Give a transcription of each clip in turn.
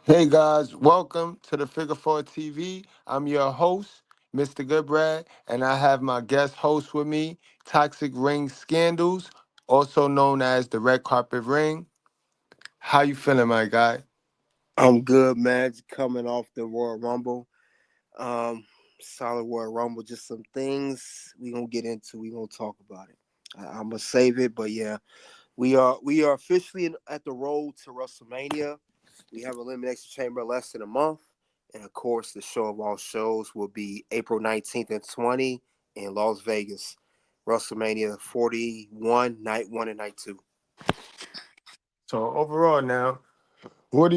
Hey guys, welcome to the Figure Four TV. I'm your host, Mr. Goodbrad, and I have my guest host with me, Toxic Ring Scandals, also known as the Red Carpet Ring. How you feeling, my guy? I'm good, man. Just coming off the Royal Rumble. Solid Royal Rumble. Just some things we gonna get into. We gonna talk about it. I'm gonna save it, but yeah, we are officially at the road to WrestleMania. We have Elimination Chamber less than a month, and of course, the show of all shows will be April 19th and 20 in Las Vegas. WrestleMania 41, night one and night two. So overall now, what do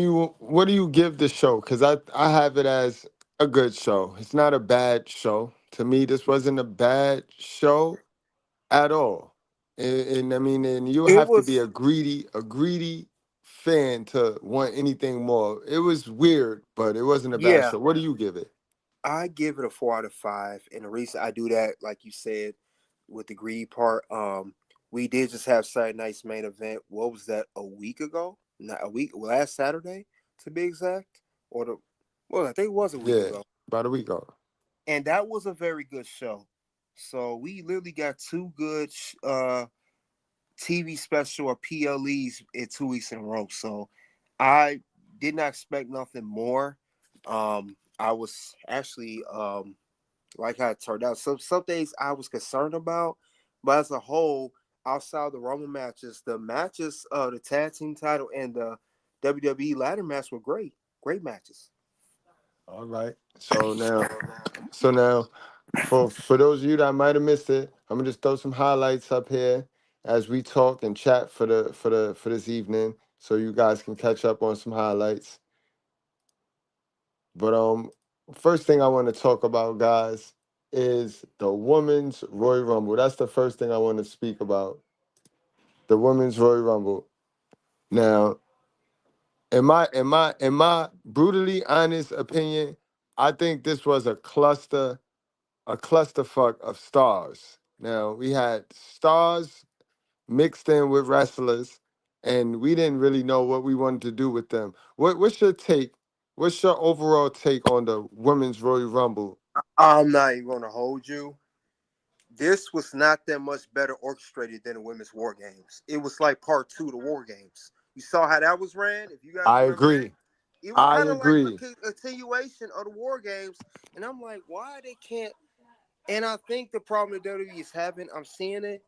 you give the show? Because I have it as a good show. It's not a bad show. To me, this wasn't a bad show at all. And I mean, and you It have to be was, a greedy fan to want anything more. It was weird, but it wasn't a bad yeah. show. What do you give it? I give it a 4 out of 5, and the reason I do that, like you said, with the greedy part, we did just have Saturday night's main event. What was that? A week ago? Not a week. Last Saturday, to be exact, or the well, I think it was a week Yeah, ago, about a week ago. and that was a very good show. So we literally got two good TV special or PLEs in 2 weeks in a row. So I did not expect nothing more. I was actually like how it turned out. Some things I was concerned about, but as a whole, outside the Rumble matches, the tag team title and the WWE ladder match were great. Great matches. All right. So now, for those of you that might have missed it, I'm gonna just throw some highlights up here as we talk and chat for this evening, so you guys can catch up on some highlights. But first thing I want to talk about, guys, is the women's Royal Rumble. That's the first thing I want to speak about. The women's Royal Rumble. Now, in my brutally honest opinion, I think this was a clusterfuck of stars. Now we had stars mixed in with wrestlers, and we didn't really know what we wanted to do with them. What's your take? What's your overall take on the women's Royal Rumble? I'm not even going to hold you. This was not that much better orchestrated than the women's war games. It was like part two of the war games. You saw how that was ran. If you guys I remember that, agree. it was I kind of like agree. a continuation of the war games. And I'm like, why they can't? And I think the problem that WWE is having, I'm seeing it.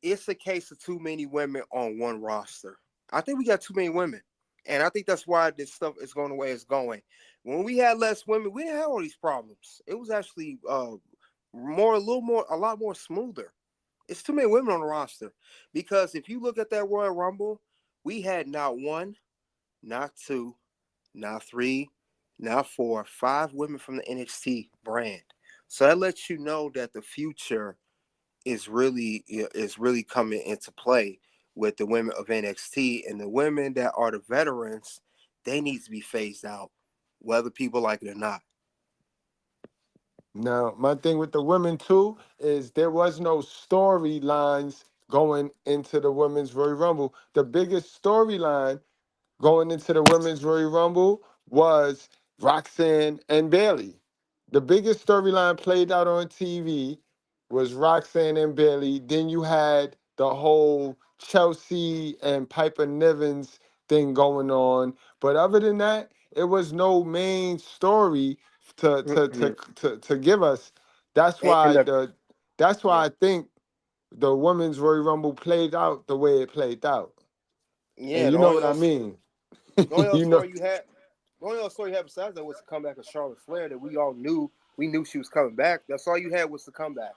It's a case of too many women on one roster. I think we got too many women, and I think that's why this stuff is going the way it's going. When we had less women, we didn't have all these problems. It was actually a lot more smoother. It's too many women on the roster because if you look at that Royal Rumble, we had not one, not two, not three, not four, five women from the NXT brand. So that lets you know that the future is really coming into play with the women of NXT, and the women that are the veterans. They need to be phased out, whether people like it or not. Now, my thing with the women too is there was no storylines going into the women's Royal Rumble. The biggest storyline going into the women's Royal Rumble was Roxanne and Bailey. The biggest storyline played out on TV was Roxanne and Bailey. Then you had the whole Chelsea and Piper Nivens thing going on. But other than that, it was no main story to give us. That's And why the the that's Yeah, why I think the women's Royal Rumble played out the way it played out. And yeah. you know what I mean. The only other You know, story you had, the only other story you had besides that was the comeback of Charlotte Flair that we all knew. We knew she was coming back. That's all you had was the comeback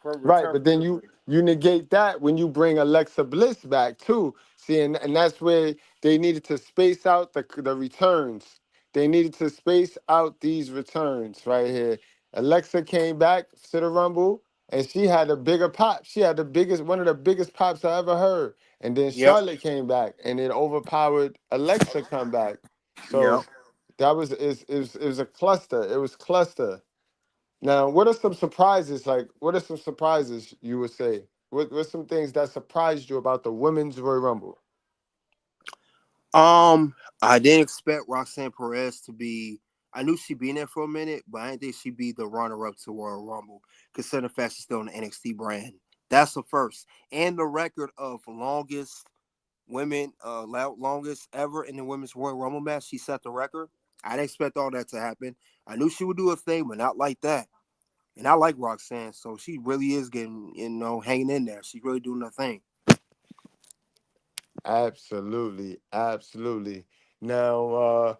for right? return But from then you injury. you negate that when you bring Alexa Bliss back too. See, and that's where they needed to space out the returns. They needed to space out these returns right here. Alexa came back to the Rumble, and she had a bigger pop. She had the biggest, one of the biggest pops I ever heard. And then Yep. Charlotte came back, and it overpowered Alexa come back. Yep. So that was it was a cluster. It was cluster. Now, what are some surprises? Like, what are some surprises you would say? What's some things that surprised you about the women's Royal Rumble? I didn't expect Roxanne Perez to be. I knew she'd be in there for a minute, but I didn't think she'd be the runner-up to Royal Rumble, considering the fact she's still in the NXT brand. That's the first, and the record of longest women, longest ever in the women's Royal Rumble match. She set the record. I didn't expect all that to happen. I knew she would do a thing, but not like that. And I like Roxanne, so she really is getting, hanging in there. She's really doing her thing. Absolutely, absolutely. Now,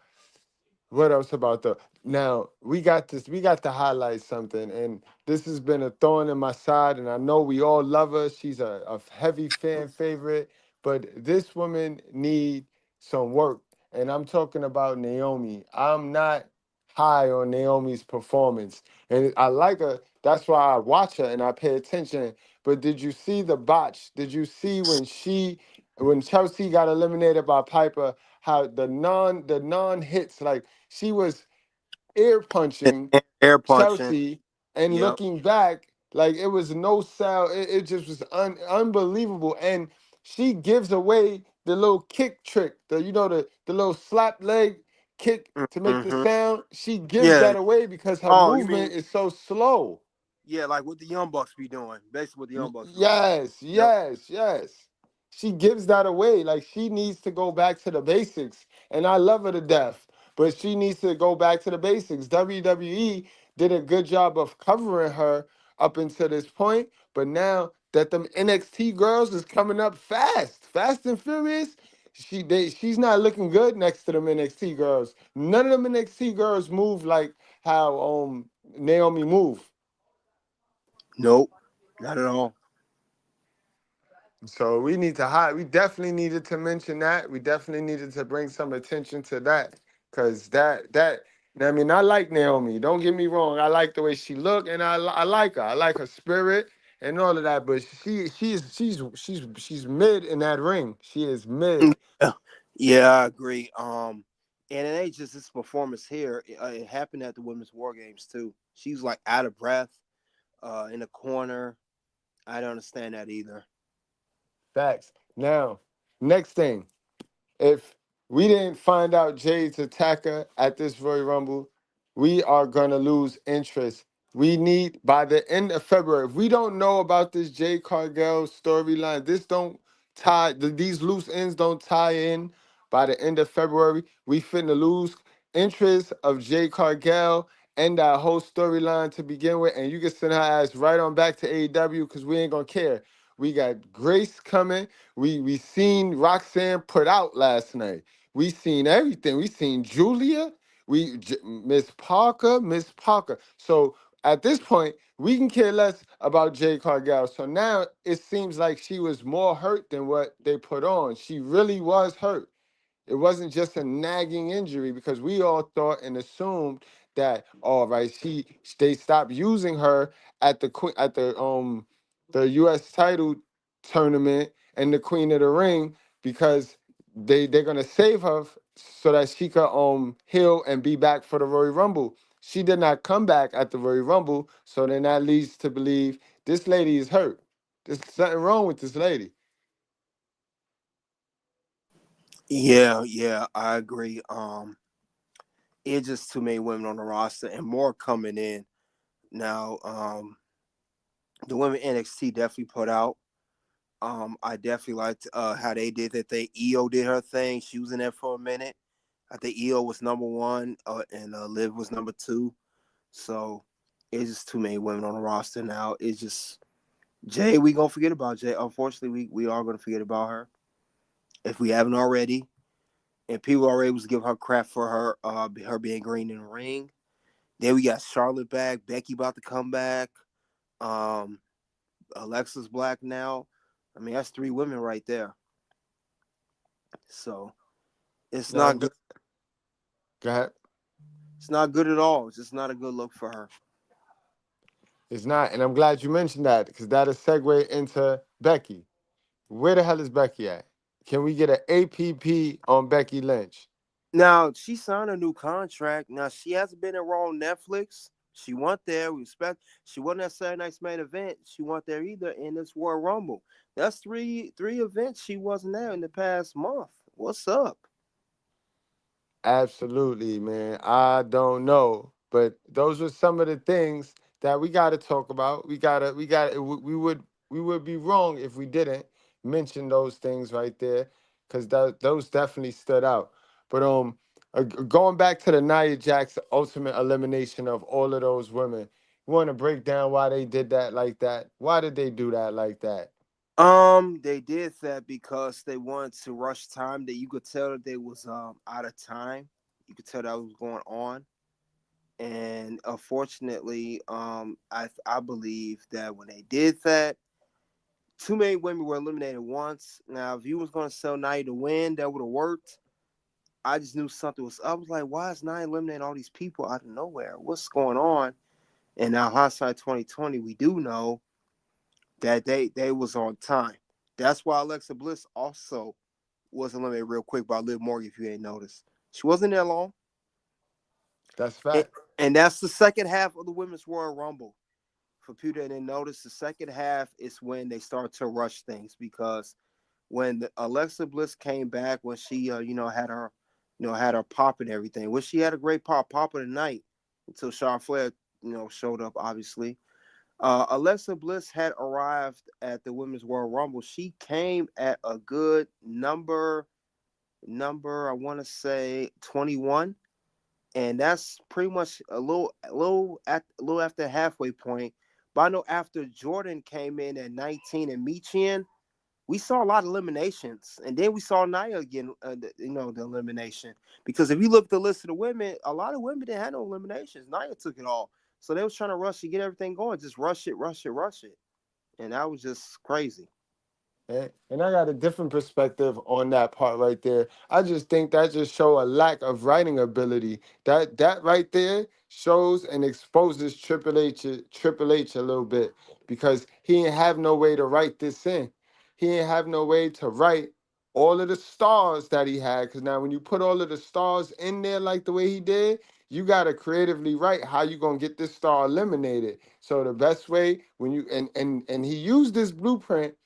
what else about the now we got this we got to highlight something, and this has been a thorn in my side, and I know we all love her. She's a heavy fan favorite, but this woman need some work, and I'm talking about Naomi. I'm not high on Naomi's performance, and I like her. That's why I watch her and I pay attention. But did you see the botch? Did you see when Chelsea got eliminated by Piper, how the non hits, like she was ear punching Air punching. Chelsea, and Yep. looking back, like it was no sell. It just was unbelievable. And she gives away the little kick trick, the little slap leg kick to make the Mm-hmm. sound. She gives Yeah. that away because her Oh, you movement mean is so slow. yeah, like what the Young Bucks be doing. Basically, what the Young Bucks be doing. Yes, Yep. yes, yes. She gives that away. Like she needs to go back to the basics. And I love her to death, but she needs to go back to the basics. WWE did a good job of covering her up until this point, but now that them NXT girls is coming up fast and furious, she's not looking good next to them NXT girls. None of them NXT girls move like how Naomi move. Nope. Not at all. So we need to hide. We definitely needed to mention that. We definitely needed to bring some attention to that, because that. I mean, I like Naomi. Don't get me wrong. I like the way she look, and I like her. I like her spirit and all of that. But she's mid in that ring. She is mid. Yeah, yeah, I agree. And it ain't just this performance here. It happened at the Women's War Games too. She's like out of breath, in the corner. I don't understand that either. Facts. Now, next thing. If we didn't find out Jade's attacker at this Royal Rumble, we are gonna lose interest. We need by the end of February. If we don't know about this Jade Cargill storyline, this don't these loose ends don't tie in by the end of February. We finna lose interest of Jade Cargill and that whole storyline to begin with, and you can send her ass right on back to AEW because we ain't gonna care. We got Grace coming. We seen Roxanne put out last night. We seen everything. We seen Julia. Miss Parker, Miss Parker. So at this point, we can care less about Jay Cargill. So now it seems like she was more hurt than what they put on. She really was hurt. It wasn't just a nagging injury, because we all thought and assumed that, all right, they stopped using her at the US title tournament and the Queen of the Ring, because they're gonna save her so that she could heal and be back for the Royal Rumble. She did not come back at the Royal Rumble, so then that leads to believe this lady is hurt. There's something wrong with this lady. Yeah, yeah, I agree. It's just too many women on the roster and more coming in now. The women NXT definitely put out. I definitely liked how they did that. EO did her thing. She was in there for a minute. I think EO was number one, and Liv was number two. So it's just too many women on the roster now. It's just Jay. We gonna forget about Jay. Unfortunately, we are gonna forget about her if we haven't already. And people already was giving her crap for her being green in the ring. Then we got Charlotte back, Becky about to come back, um, Alexa's Black now. I mean, that's three women right there. So it's Now, not good. go ahead. It's not good at all. It's just not a good look for her. It's not, and I'm glad you mentioned that, because that'll segue into Becky. Where the hell is Becky at? Can we get an APP on Becky Lynch? Now she signed a new contract. Now she hasn't been in Raw on Netflix. She went there. We expect she wasn't at Saturday Night's main event. She went there either in this Royal Rumble. That's three events she wasn't there in the past month. What's up? Absolutely, man. I don't know, but those are some of the things that we got to talk about. We would be wrong if we didn't mention those things right there, because those definitely stood out. But going back to the Nia Jax ultimate elimination of all of those women, you want to break down why they did that like that? Why did they do that like that? They did that because they wanted to rush time. That you could tell that they was out of time. You could tell that was going on, and unfortunately, I believe that when they did that, too many women were eliminated once. Now, if you was gonna sell Nia to win, that would have worked. I just knew something was up. I was like, why is Nia eliminating all these people out of nowhere? What's going on? And now hindsight 2020, we do know that they was on time. That's why Alexa Bliss also was eliminated real quick by Liv Morgan, if you ain't noticed. She wasn't there long. That's And, fact. and that's the second half of the Women's Royal Rumble. For people that didn't notice, the second half is when they start to rush things because when Alexa Bliss came back, when she had her pop and everything, which she had a great pop of the night until Charlotte Flair showed up, obviously. Alexa Bliss had arrived at the Women's Royal Rumble. She came at a good number I want to say 21, and that's pretty much a little after the halfway point. But I know after Jordan came in at 19 and Michin, we saw a lot of eliminations, and then we saw Nia again. The elimination, because if you look at the list of the women, a lot of women didn't have no eliminations. Nia took it all, so they was trying to rush to get everything going, just rush it, rush it, rush it, and that was just crazy. And I got a different perspective on that part right there. I just think that just show a lack of writing ability. That right there shows and exposes Triple H a little bit, because he didn't have no way to write this in. He didn't have no way to write all of the stars that he had. Because now when you put all of the stars in there like the way he did, you gotta creatively write how you gonna get this star eliminated. So the best way when you and he used this blueprint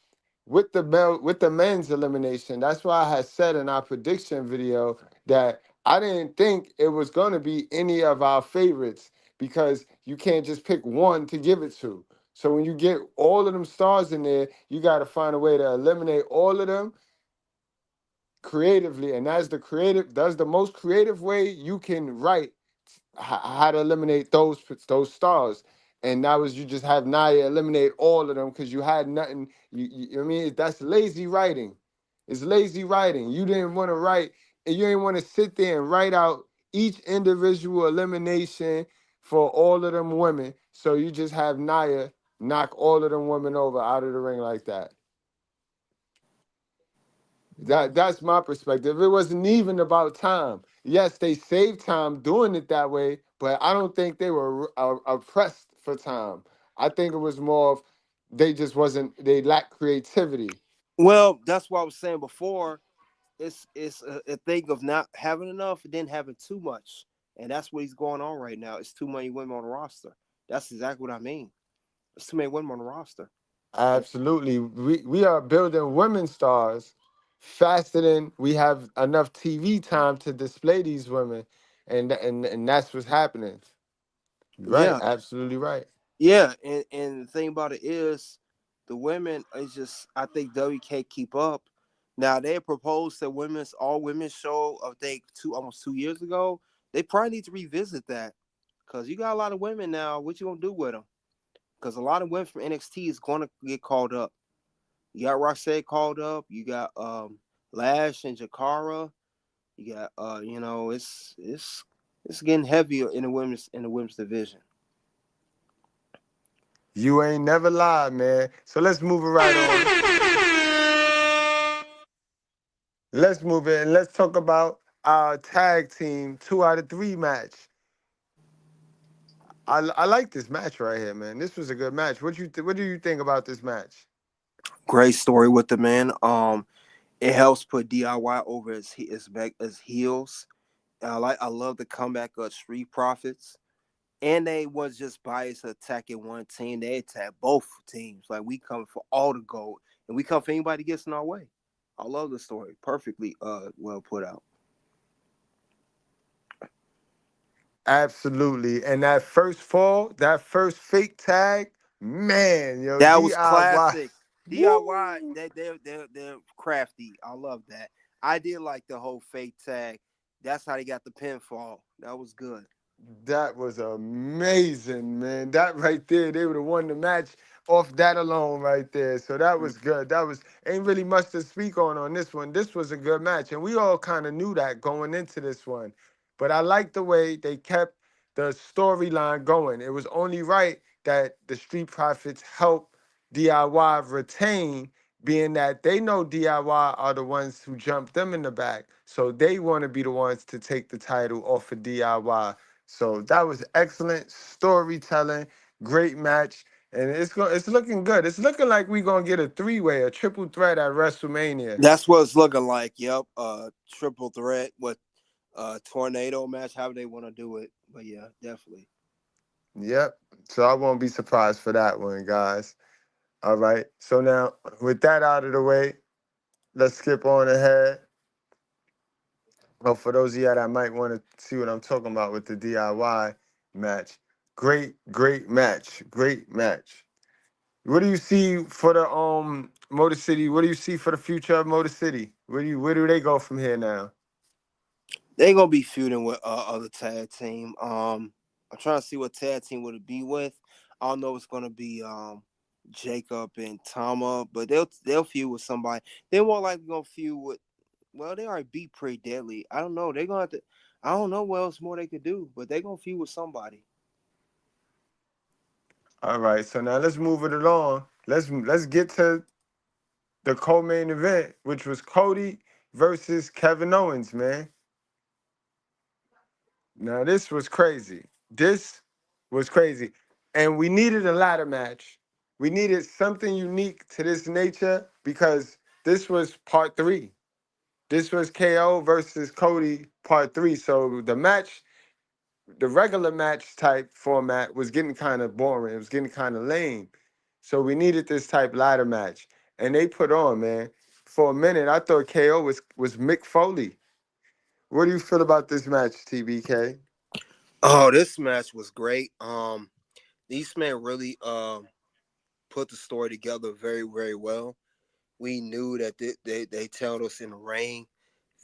with the men's elimination. That's why I had said in our prediction video that I didn't think it was going to be any of our favorites, because you can't just pick one to give it to. So when you get all of them stars in there, you got to find a way to eliminate all of them creatively, and that's the most creative way you can write how to eliminate those stars. And that was, you just have Naya eliminate all of them because you had nothing. I mean, that's lazy writing. It's lazy writing. You didn't want to write, and you didn't want to sit there and write out each individual elimination for all of them women. So you just have Naya knock all of them women over out of the ring like that. That's my perspective. It wasn't even about time. Yes, they saved time doing it that way, but I don't think they were oppressed for time. I think it was more of they just wasn't. They lacked creativity. Well, that's what I was saying before. It's a thing of not having enough and then having too much, and that's what he's going on right now. It's too many women on the roster. That's exactly what I mean. It's too many women on the roster. And Absolutely, we are building women stars faster than we have enough TV time to display these women, and that's what's happening. Right, yeah, absolutely right. yeah, and the thing about it is, the women is just I think WK keep up. Now they proposed that women's all women's show I think almost 2 years ago. They probably need to revisit that because you got a lot of women now. What you gonna do with them? Because a lot of women from NXT is gonna get called up. You got Roxanne called up. You got Lash and Jakara. You got it's getting heavier in the women's division. You ain't never lied, man. So let's move it right on. Let's move it and let's talk about our tag team 2 out of 3 match. I like this match right here, man. This was a good match. What do you think about this match? Great story with the man. It helps put DIY over his back as heels. I love the comeback of Street Profits. And they was just biased attacking one team. They attacked both teams. Like we come for all the gold, and we come for anybody gets in our way. I love the story. Perfectly well put out. Absolutely. And that first fall, that first fake tag, man, yo, That was DIY. classic. DIY, Woo! they're crafty. I love that. I did like the whole fake tag. That's how they got the pinfall. That was good. That was amazing, man. That right there, they would have won the match off that alone right there. So that Mm. was good. That was ain't really much to speak on this one. This was a good match, and we all kind of knew that going into this one. But I like the way they kept the storyline going. It was only right that the Street Profits help DIY retain, being that they know DIY are the ones who jumped them in the back, so they want to be the ones to take the title off of DIY. So that was excellent storytelling, great match, and it's looking good. It's looking like we're gonna get a three-way, a triple threat at WrestleMania. That's what it's looking like. Yep. Triple threat with tornado match, however they want to do it. But yeah, definitely. Yep. So I won't be surprised for that one, guys. All right. So now with that out of the way, let's skip on ahead. Well, for those of you that might want to see what I'm talking about with the DIY match, great match, great match. What do you see for the Motor City? What do you see for the future of Motor City? Where do they go from here now? They gonna be feuding with other tag team. I'm trying to see what tag team would it be with. I don't know if it's gonna be Jacob and Tama, but they'll feud with somebody. They more likely gonna feud with. Well, they already beat Pretty Deadly. I don't know. They're gonna have to. I don't know what else more they could do, but they gonna feud with somebody. All right, so now let's move it along. Let's get to the co-main event, which was Cody versus Kevin Owens, man. Now this was crazy. This was crazy. And we needed a ladder match. We needed something unique to this nature because this was part three. This was KO versus Cody part three. So the match, the regular match type format was getting kind of boring. It was getting kind of lame. So we needed this type ladder match. And they put on, man. For a minute, I thought KO was Mick Foley. What do you feel about this match, TBK? Oh, this match was great. These men really put the story together very very well. We knew that they told us in the ring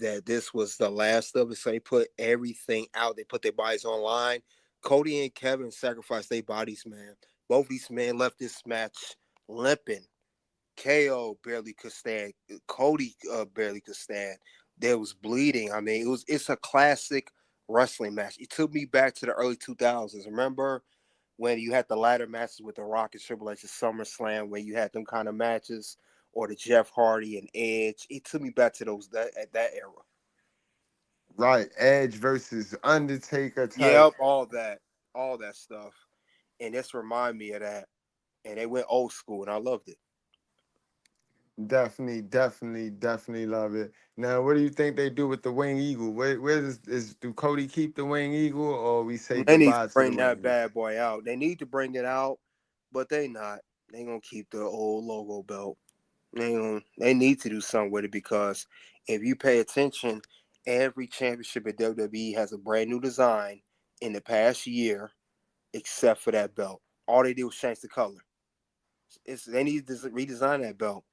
that this was the last of it. So they put everything out. They put their bodies online. Cody and Kevin sacrificed their bodies, man. Both these men left this match limping. KO barely could stand. Cody barely could stand. There was bleeding. I mean, it's a classic wrestling match. It took me back to the early 2000s. Remember when you had the ladder matches with The Rock and Triple H at SummerSlam, when you had them kind of matches, or the Jeff Hardy and Edge. It took me back to those at that era. Right, Edge versus Undertaker type. Yep, all that stuff, and this remind me of that. And they went old school, and I loved it. Definitely love it. Now, what do you think they do with the wing eagle? Where do Cody keep the wing eagle, or we say They need to goodbye to the bring wing that eagle? bad boy out. They need to bring it out, but they not. They gonna keep the old logo belt. They need to do something with it because if you pay attention, every championship at WWE has a brand new design in the past year, except for that belt. All they did was change the color. They need to redesign that belt.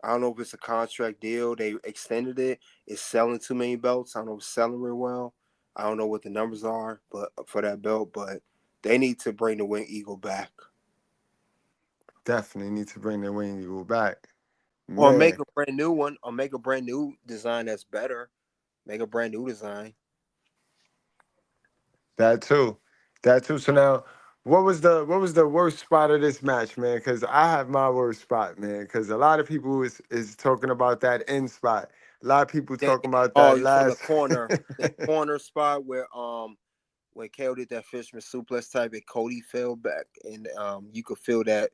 I don't know if it's a contract deal. They extended it. It's selling too many belts. I don't know if it's selling real well. I don't know what the numbers are, but for that belt, but they need to bring the Wing Eagle back Definitely need to bring the wing eagle back. or make Man, a brand new one or make a brand new design that's better. Make a brand new design. that too. That too. So now, what was the worst spot of this match, man? Because I have my worst spot, man. Because a lot of people is talking about that end spot. A lot of people That, talking about oh, that you from last. that corner spot where when KO did that fisherman suplex type and Cody fell back and you could feel that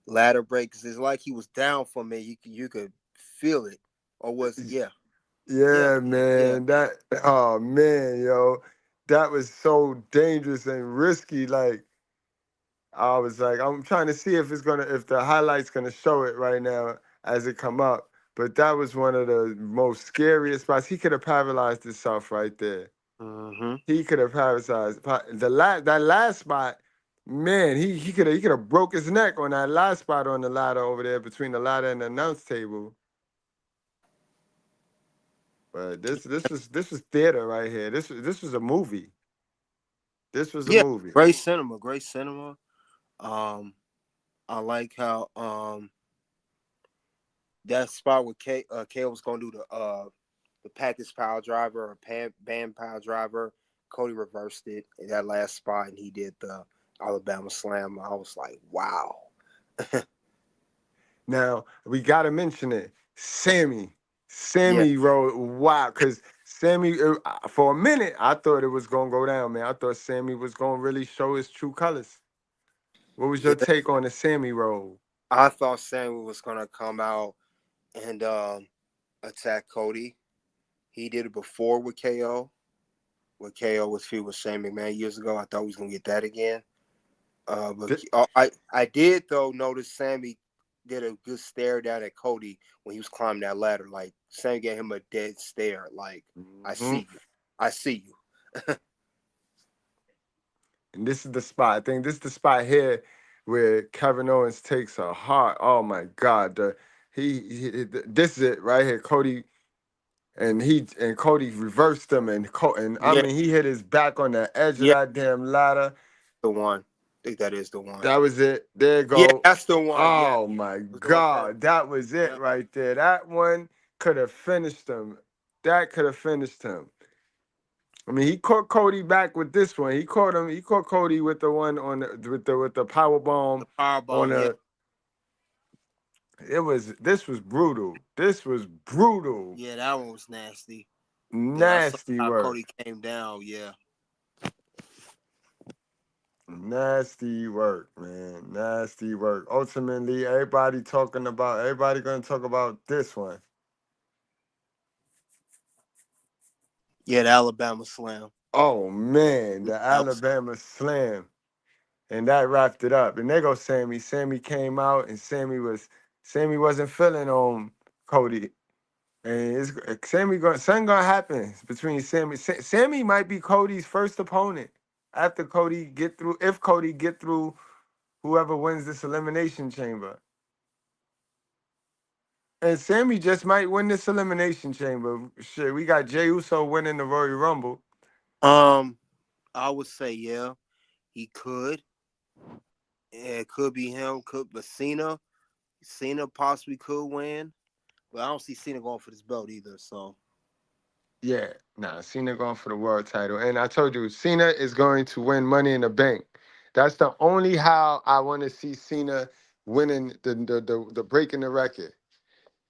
ladder break because it's like he was down for me. You could feel it, or was yeah Yeah, yeah. man. Oh man, yo. That was so dangerous and risky. Like I was like, I'm trying to see if the highlights gonna show it right now as it come up. But that was one of the most scariest spots. He could have paralyzed himself right there. Mm-hmm. He could have parasized that last spot. Man, he could have broke his neck on that last spot on the ladder over there between the ladder and the announce table. But this was theater right here. This was a movie. This was a Yeah, movie. great cinema, great cinema. Um, I like how that spot with K was gonna do the package power driver or band power driver. Cody reversed it in that last spot, and he did the Alabama Slam. I was like, wow. Now we gotta mention it. Sammy, Yeah, Sammy rode wow, cause Sammy for a minute I thought it was gonna go down, man. I thought Sammy was gonna really show his true colors. What was your yeah. take on the Sammy role? I thought Samuel was gonna come out and attack Cody. He did it before with KO. With KO was feud with Shane McMahon years ago. I thought we was gonna get that again. But Th- I did though notice Sammy did a good stare down at Cody when he was climbing that ladder. Like Sammy gave him a dead stare. Like I Mhm. see you, I see you. And this is the spot. I think this is the spot here where Kevin Owens takes a hard. Oh my God, this is it right here. Cody and Cody reversed him and I Yeah, mean he hit his back on the edge of yeah, that damn ladder. the one. I think that is the one. That was it. There you Yeah, go. that's the one. Yeah, Oh my it was the reverse. God, that was it Yep. right there. That one could have finished him. That could have finished him. I mean, he caught Cody back with this one. He caught him. He caught Cody with the one on with the power The bomb power on bomb. Yeah, a. This was brutal. This was brutal. yeah, that one was nasty. Then I saw Nasty how work. Cody came down. Yeah, Nasty work, man. Nasty work. Ultimately, everybody gonna talk about this one. yeah, the Alabama Slam. Oh man, the That was Alabama Slam. And that wrapped it up. And there goes Sammy. Sammy came out and Sammy wasn't feeling on Cody. And something gonna happen between Sammy. Sammy might be Cody's first opponent after Cody get through. If Cody get through, whoever wins this elimination chamber, and Sammy just might win this elimination chamber. Shit, we got Jey Uso winning the Royal Rumble. um. I would say yeah, he could. Yeah, it could be him. Could but Cena possibly could win. But I don't see Cena going for this belt either. So Yeah, nah, Cena going for the world title, and I told you Cena is going to win Money in the Bank. That's the only how I want to see Cena winning the breaking the record.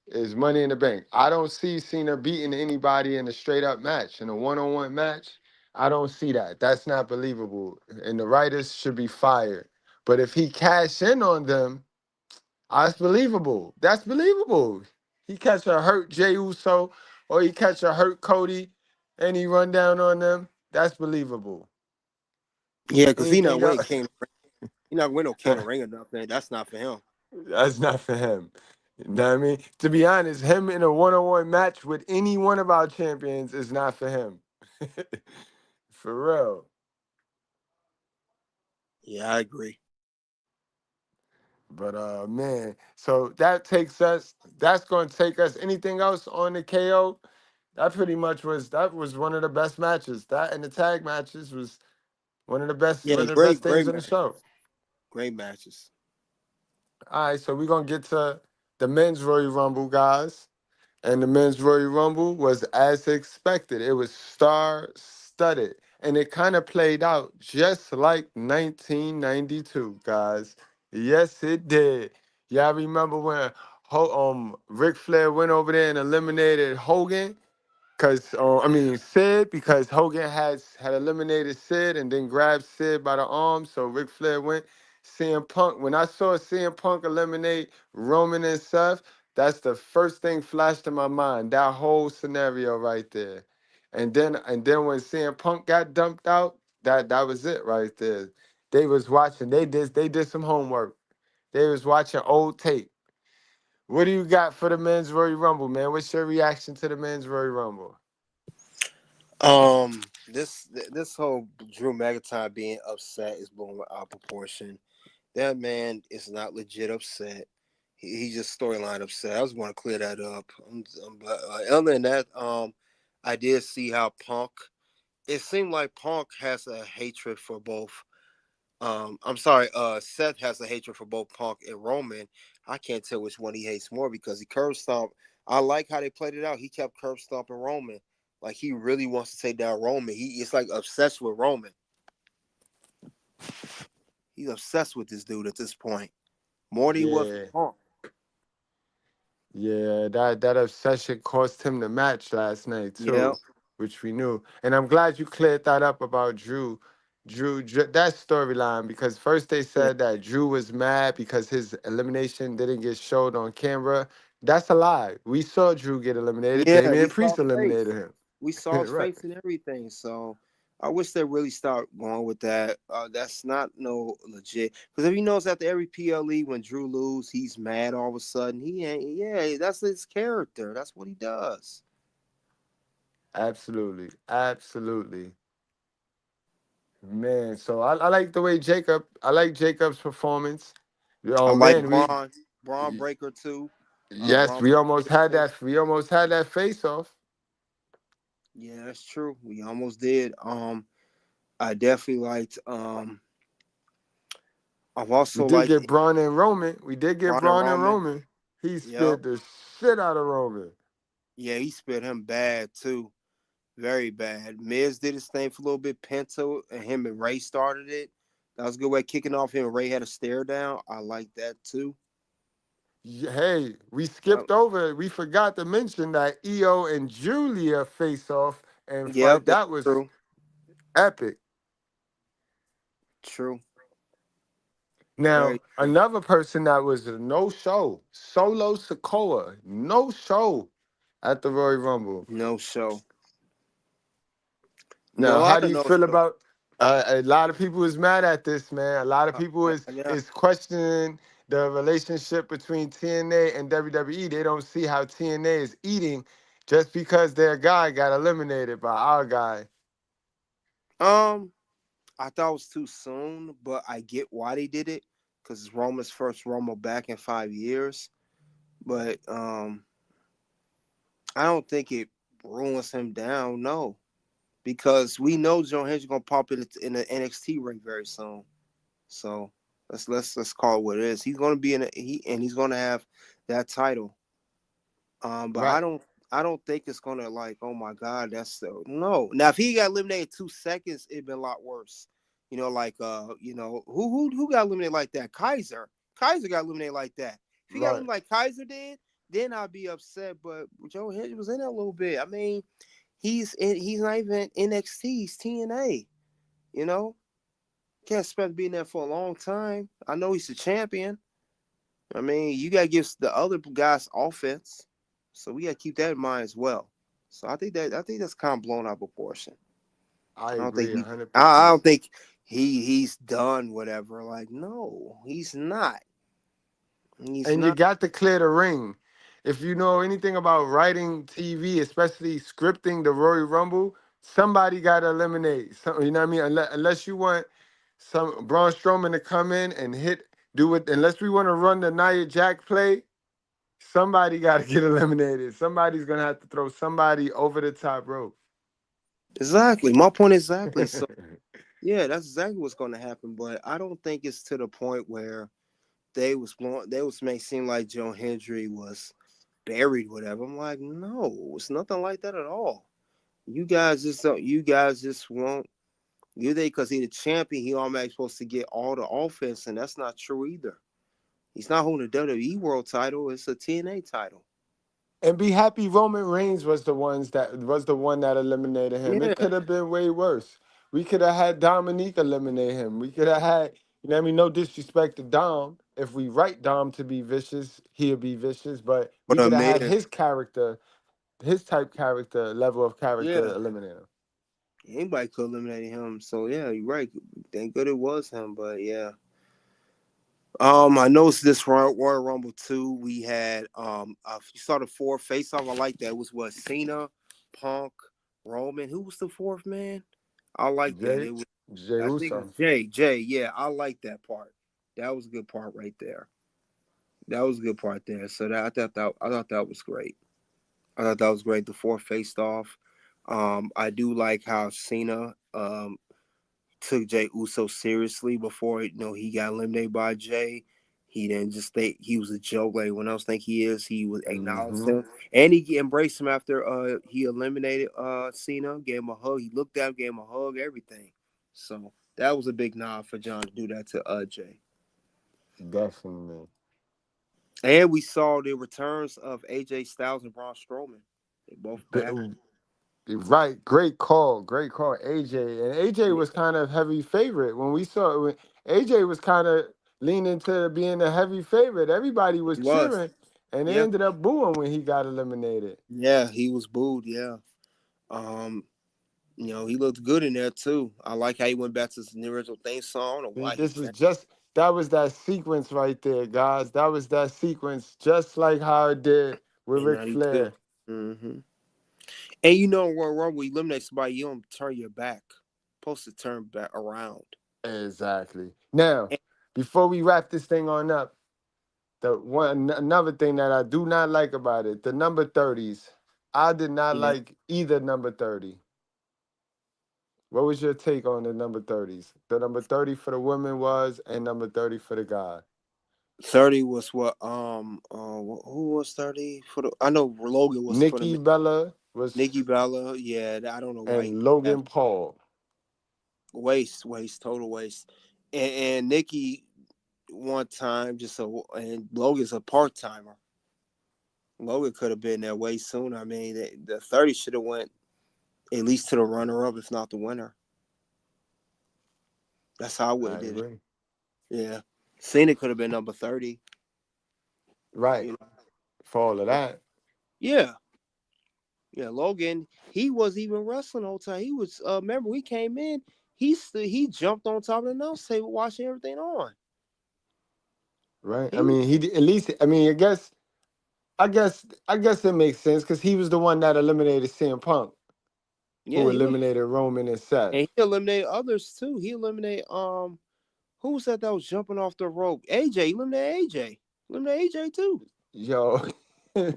Is Money in the Bank. I don't see Cena beating anybody in a straight up match, in a one-on-one match. I don't see that. That's not believable. And the writers should be fired. But if he cash in on them, that's believable. That's believable. He catch a hurt Jey Uso or he catch a hurt Cody and he run down on them. That's believable. yeah, because he not Anything winning else? King. He not winning no King of Ring or nothing. That's not for him. That's not for him. You know what I mean? To be honest, him in a one-on-one match with any one of our champions is not for him. For real. Yeah, I agree. But man, so that's gonna take us. Anything else on the KO? That was one of the best matches. That and the tag matches was one Yeah, of the best great things on the matches. show. Great matches. All right, so we're gonna get to the men's Royal Rumble, guys. And the men's Royal Rumble was as expected. It was star studded. And it kind of played out just like 1992, guys. Yes, it did. Y'all remember when Ric Flair went over there and eliminated Hogan? Sid, because Hogan had eliminated Sid and then grabbed Sid by the arm. So Ric Flair went. CM Punk, when I saw CM Punk eliminate Roman and Seth, that's the first thing flashed in my mind. That whole scenario right there. And then when CM Punk got dumped out, that was it right there. They was watching, they did some homework. They was watching old tape. What do you got for the men's Royal Rumble, man? What's your reaction to the men's Royal Rumble? This whole Drew McIntyre being upset is blown out of proportion. That man is not legit upset. He just storyline upset. I just want to clear that up. But other than that, I did see how Punk. It seemed like Punk has a hatred for both. I'm sorry. Seth has a hatred for both Punk and Roman. I can't tell which one he hates more because he curb stomp. I like how they played it out. He kept curb stomping Roman, like he really wants to take down Roman. He is like obsessed with Roman. He's obsessed with this dude at this point, more than he was with Yeah. Punk. Yeah, that obsession cost him the match last night Yeah, too, which we knew. And I'm glad you cleared that up about Drew, that storyline, because first they yeah, said that Drew was mad because his elimination didn't get showed on camera. That's a lie. We saw Drew get eliminated. yeah. We Damian saw Priest his face. eliminated him. We saw his Right. face and everything. So I wish they really start going with that. That's not no legit. Because if he knows after every PLE when Drew lose, he's mad all of a sudden. He ain't. Yeah, that's his character. That's what he does. Absolutely. Absolutely. Man, so I like the way I like Jacob's performance. I Oh like man, Braun Breaker too. yes, Braun Breaker did. we almost had that face off. Yeah, that's true. We almost did. I definitely liked. I've We also did liked get Braun and Roman. We did get Braun and Braun and Roman. Roman. He Yep. speared the shit out of Roman. Yeah, he spit him bad too. Very bad. Miz did his thing for a little bit. Penta and him and Ray started it. That was a good way of kicking off. Him and Ray had a stare down. I like that too. Hey, we Yep. skipped over. We forgot to mention that EO and Julia face off and Yep, fight. that's That was true. epic. True. Now, Very true. another person that was a no show, Solo Sokoa, no show at the Royal Rumble. No show. No, Now, a how lot do of you no feel show. about? A lot of people is mad at this, man. A lot of people Yeah. is questioning the relationship between TNA and WWE. They don't see how TNA is eating just because their guy got eliminated by our guy. Um, I thought it was too soon, but I get why they did it because it's Roman's first Rumble back in 5 years. But I don't think it ruins him down. No, because we know Joe Hendry gonna pop in the NXT ring very soon. So let's call it what it is. He's gonna be he's gonna have that title. But Right. I don't think it's gonna like, oh my god, that's so no. Now if he got eliminated in 2 seconds, it'd been a lot worse. Like who got eliminated like that? Kaiser. Kaiser got eliminated like that. If he got Right. eliminated like Kaiser did, then I'd be upset. But Joe Hendry was in there a little bit. I mean, he's not even NXT, he's TNA, you know? Can't expect to be in there for a long time. I know he's the champion. I mean, you gotta give the other guys offense. So we gotta keep that in mind as well. So I think that's kind of blown out of proportion. I I don't think agree he 100%. I don't think he's done whatever. Like, no, he's not. He's And you not. got to clear the ring. If you know anything about writing TV, especially scripting the Royal Rumble, somebody got to eliminate. You know what I mean? Unless you want some Braun Strowman to come in and do it. Unless we want to run the Nia Jack play, somebody got to get eliminated. Somebody's gonna have to throw somebody over the top rope. Exactly. My point exactly. So yeah, that's exactly what's gonna happen. But I don't think it's to the point where they was make seem like Joe Hendry was buried, whatever. I'm like, no, it's nothing like that at all. You guys just don't. You guys just won't. You think because he's the champion, he automatically supposed to get all the offense, and that's not true either. He's not holding a WWE World Title; it's a TNA title. And be happy Roman Reigns was the one that eliminated him. It Yeah, could have been way worse. We could have had Dominique eliminate him. We could have had, you know what I mean, no disrespect to Dom. If we write Dom to be vicious, he'll be vicious. But we but could have had man, his character, his type character, level of character yeah, eliminate him. anybody could eliminate him. So yeah, you're right. Thank good it was him, but yeah. I noticed this Royal Rumble too. We had you saw the four face off. I like that. It was what Cena, Punk, Roman. Who was the fourth man? I like that. Jay It was, Jay I think it was Uso. Jay. Yeah, I like that part. That was a good part right there. That was a good part there. So that I thought that was great. I thought that was great. The four faced off. I do like how Cena took Jay Uso seriously before he got eliminated by Jay. He didn't just think he was a joke like everyone else think he is. He would acknowledge Mm-hmm. him, and he embraced him after he eliminated Cena. Gave him a hug. He looked at him, gave him a hug, everything. So that was a big nod for John to do that to Jay. Definitely. And we saw the returns of AJ Styles and Braun Strowman. They both back. Right, great call, great call, AJ. And AJ Yeah, was kind of heavy favorite when we saw it. When AJ was kind of leaning to being a heavy favorite. Everybody was he was. cheering, and they Yeah, ended up booing when he got eliminated. yeah, he was booed. Yeah. Um, he looked good in there too. I like how he went back to his original theme song. I don't know See, why he this was changed. just that was that sequence right there, guys. That was that sequence, just like how it did with In Ric 92. Flair. Mm-hmm. And Royal Rumble, you eliminate somebody, you don't turn your back. Supposed to turn back around. Exactly. Now, And, before we wrap this thing on up, another thing that I do not like about it, the number 30s. I did not yeah, like either number 30. What was your take on the number 30s? The number 30 for the women was and number 30 for the guy. 30 was what? Who was 30 for the? I know Logan was for the Nikki men. Bella was Nikki Bella, yeah, I don't know why he and have Logan Paul. waste, total waste. And Nikki one time and Logan's a part timer. Logan could have been there way sooner. I mean, the 30 should have went at least to the runner up, if not the winner. That's how I would I have did it. agree. Yeah. Cena could have been number 30. Right. You For all of know. that. Yeah. Yeah. Logan, he was even wrestling the whole time. He was remember we came in, he jumped on top of the announce table watching everything on. Right. I He mean, at least I mean, I guess it makes sense because he was the one that eliminated CM Punk, yeah, who he was, eliminated Roman and Seth. and he eliminated others too. He eliminated who was that was jumping off the rope? AJ, he eliminated AJ. Eliminated AJ too. Yo,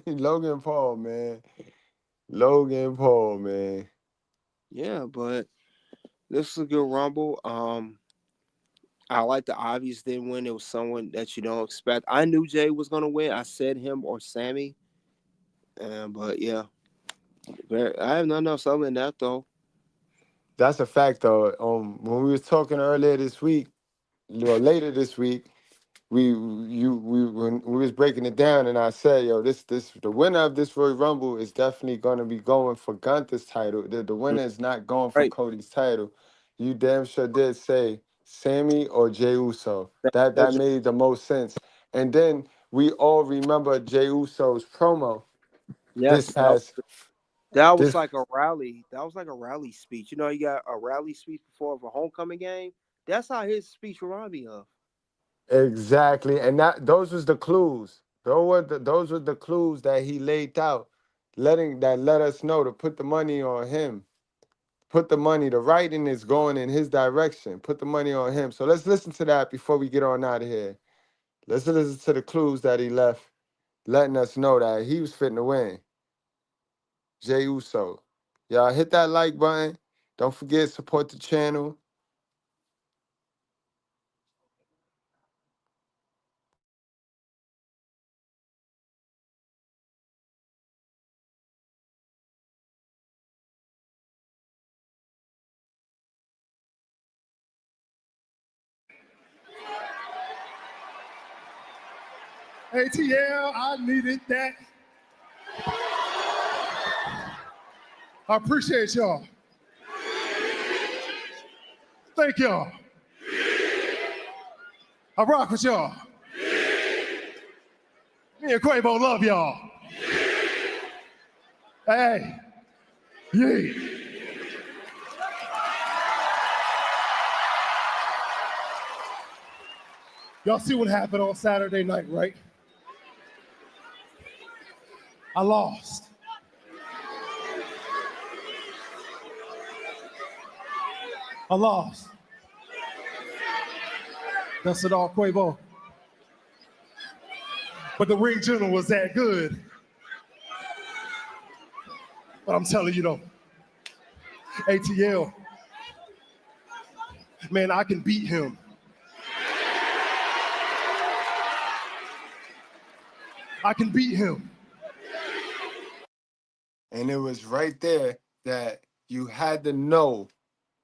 Logan Paul, man. Logan Paul, man. Yeah, but this is a good rumble. I like the obvious didn't win. It was someone that you don't expect. I knew Jay was gonna win. I said him or Sammy. But yeah, I have nothing else other than that though. That's a fact, though. When we was talking earlier this week, or later this week, when we was breaking it down, and I said, yo, this the winner of this Royal Rumble is definitely going to be going for Gunther's title. The winner is not going for Right. Cody's title. You damn sure did say Sammy or Jey Uso. That That- made the most sense. And then we all remember Jey Uso's promo this Yes, past that was this like a rally. That was like a rally speech. You got a rally speech before of a homecoming game. That's how his speech reminded me of. exactly, and those was the clues. Those were the clues that he laid out, let us know to put the money on him. Put the money. The writing is going in his direction. Put the money on him. So let's listen to that before we get on out of here. Let's listen to the clues that he left, letting us know that he was fitting to win. Jey Uso. Y'all hit that like button. Don't forget support the channel. ATL, I needed that. I appreciate y'all. Thank y'all. I rock with y'all. Me and Quavo love y'all. Hey, yeah. Y'all see what happened on Saturday night, right? I lost. I lost. That's it all, Quavo. But the ring general was that good. But I'm telling you though, ATL, man, I can beat him. I can beat him. And it was right there that you had to know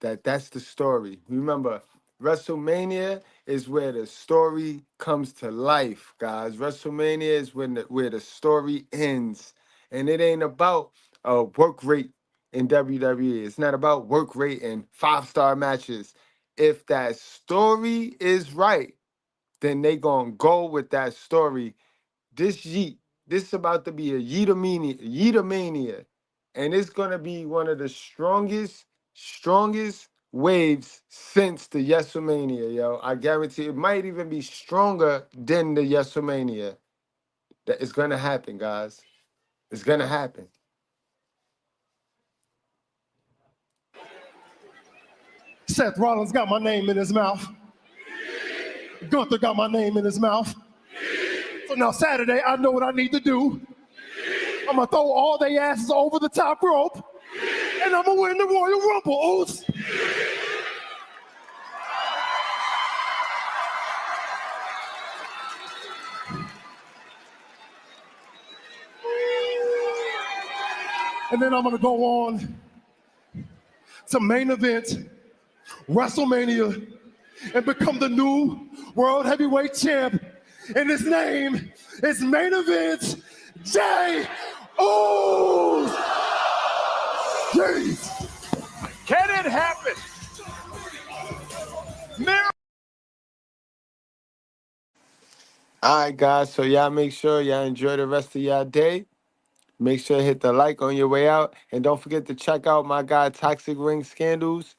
that that's the story. Remember, WrestleMania is where the story comes to life, guys. WrestleMania is where the story ends. And it ain't about a work rate in WWE. It's not about work rate and five-star matches. If that story is right, then they gonna go with that story. This is about to be a Yeetamania, and it's gonna be one of the strongest waves since the Yesomania, yo. I guarantee it might even be stronger than the Yesomania. That is gonna happen, guys. It's gonna happen. Seth Rollins got my name in his mouth. Gunther got my name in his mouth. So now Saturday, I know what I need to do. I'm gonna throw all their asses over the top rope, and I'm gonna win the Royal Rumble, Oos. And then I'm gonna go on to main event WrestleMania and become the new World Heavyweight Champ. And his name is Main Event Jay Oos. Jeez. Can it happen? All right, guys. So y'all make sure y'all enjoy the rest of y'all day. Make sure to hit the like on your way out. And don't forget to check out my guy Toxic Ring Scandals,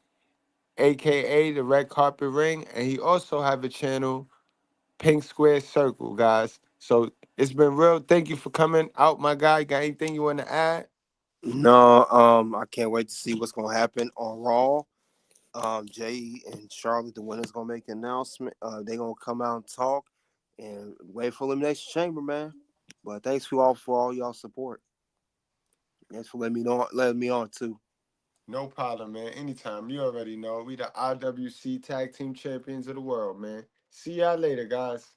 aka the Red Carpet Ring. And he also have a channel, Pink Square Circle, guys. So it's been real. Thank you for coming out, my guy. Got anything you want to add? No, I can't wait to see what's gonna happen on Raw. Jay and Charlotte, the winners, gonna make an announcement. They gonna come out and talk and wait for Elimination Chamber, man. But thanks for all y'all support. Thanks for letting me on too. No problem, man. Anytime. You already know. We the IWC Tag Team Champions of the world, man. See y'all later, guys.